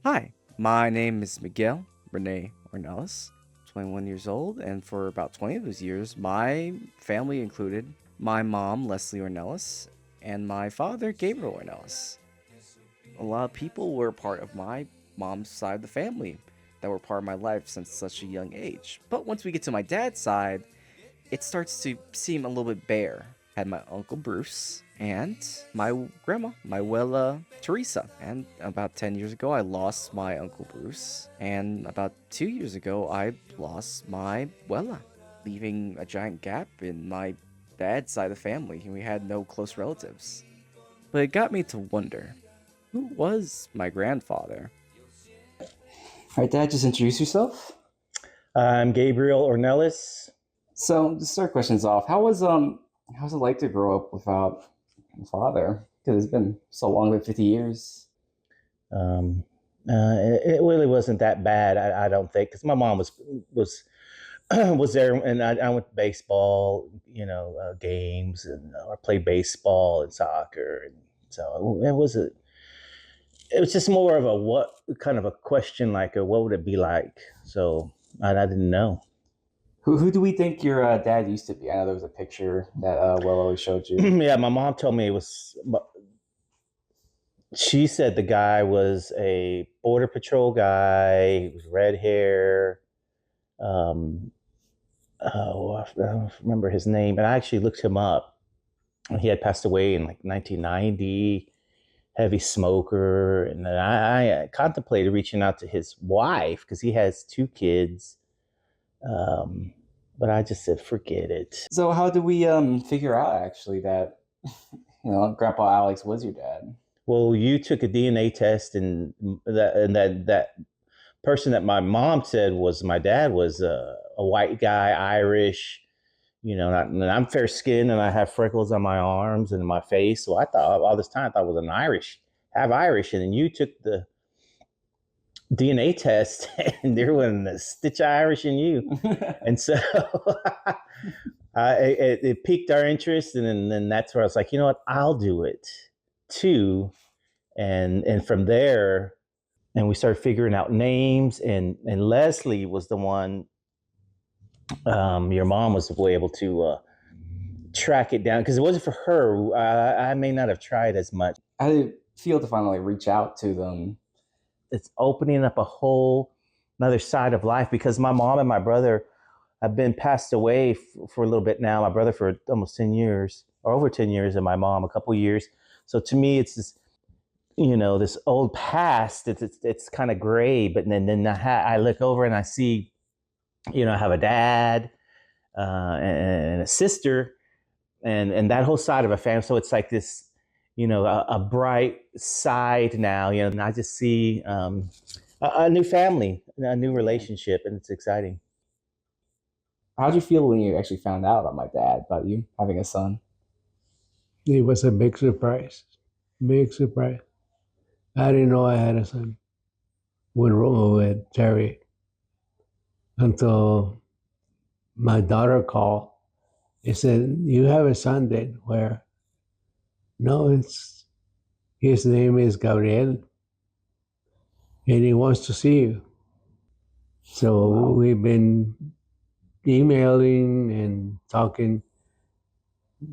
Hi, my name is Miguel Rene Ornelas, 21 years old, and for about 20 of those years, my family included my mom, Leslie Ornelas, and my father, Gabriel Ornelas. A lot of people were part of my mom's side of the family that were part of my life since such a young age. But once we get to my dad's side, it starts to seem a little bit bare. Had my uncle Bruce and my grandma, my abuela Teresa. And about 10 years ago, I lost my uncle Bruce. And about 2 years ago, I lost my abuela, leaving a giant gap in my dad's side of the family. We had no close relatives. But it got me to wonder, who was my grandfather? All right, Dad, just introduce yourself. I'm Gabriel Ornelas. So, to start questions off, how's it like to grow up without a father? Because it's been so long, like 50 years. Um, it really wasn't that bad, I don't think, because my mom was was there, and I went to baseball, games, and I played baseball and soccer, and so it was just more of a what kind of a question, like what would it be like? So I didn't know. Who do we think your dad used to be? I know there was a picture that Will always showed you. Yeah, my mom told me it was. She said the guy was a border patrol guy. He was red hair. Um, I don't remember his name, and I actually looked him up. He had passed away in like 1990. Heavy smoker, and then I contemplated reaching out to his wife because he has two kids. Um, but I just said, forget it. So, how did we figure out actually that Grandpa Alex was your dad? Well, you took a DNA test, and that person that my mom said was my dad was a white guy, Irish. And I'm fair skinned and I have freckles on my arms and my face. So I thought all this time I thought I was an Irish, half Irish. And then you took the DNA test and there wasn't a stitch of Irish in you. And so it piqued our interest. And then that's where I was like, you know what, I'll do it too. And from there, and we started figuring out names. And Leslie was the one. Your mom was able to track it down because it wasn't for her. I may not have tried as much. How did it feel to finally reach out to them? It's opening up a whole another side of life because my mom and my brother have been passed away for a little bit now. My brother for almost 10 years or over 10 years, and my mom a couple years. So to me, it's this, this old past. It's kind of gray, but then I look over and I see, I have a dad and a sister, and that whole side of a family. So it's like this, a bright side now. And I just see a new family, a new relationship, and it's exciting. How did you feel when you actually found out about my dad, about you having a son? It was a big surprise. Big surprise. I didn't know I had a son with Terry until my daughter called. They said, "You have a son then?" Where? No, it's his name is Gabriel, and he wants to see you. So Wow. we've been emailing and talking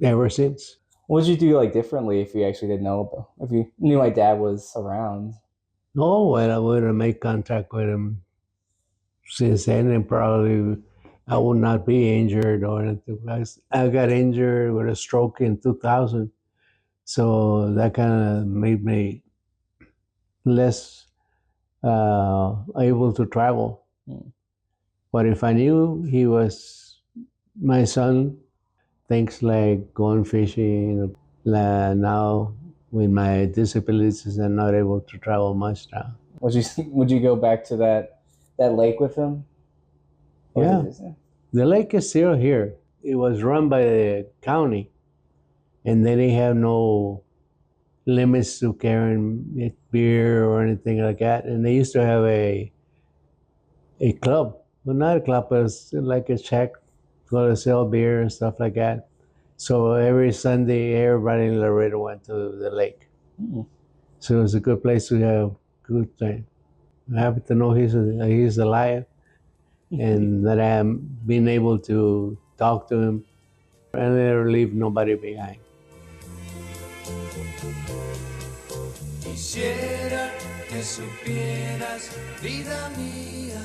ever since. What would you do like differently if you actually didn't know if you knew my dad was around? No, well, I would have made contact with him since then, and probably I would not be injured or anything. I got injured with a stroke in 2000, so that kind of made me less able to travel. Hmm. But if I knew he was my son, things like going fishing, now with my disabilities, I'm not able to travel much now. Would you go back to that lake with him? Or was it Yeah, just, the lake is still here. It was run by the county, and they didn't have no limits to carrying beer or anything like that. And they used to have a club, well, not a club, but it's like a shack to go to sell beer and stuff like that. So every Sunday, everybody in Laredo went to the lake. hmm. So it was a good place to have a good time. I'm happy to know he's alive and that I am being able to talk to him and never leave nobody behind. Quisiera que supieras, vida mía,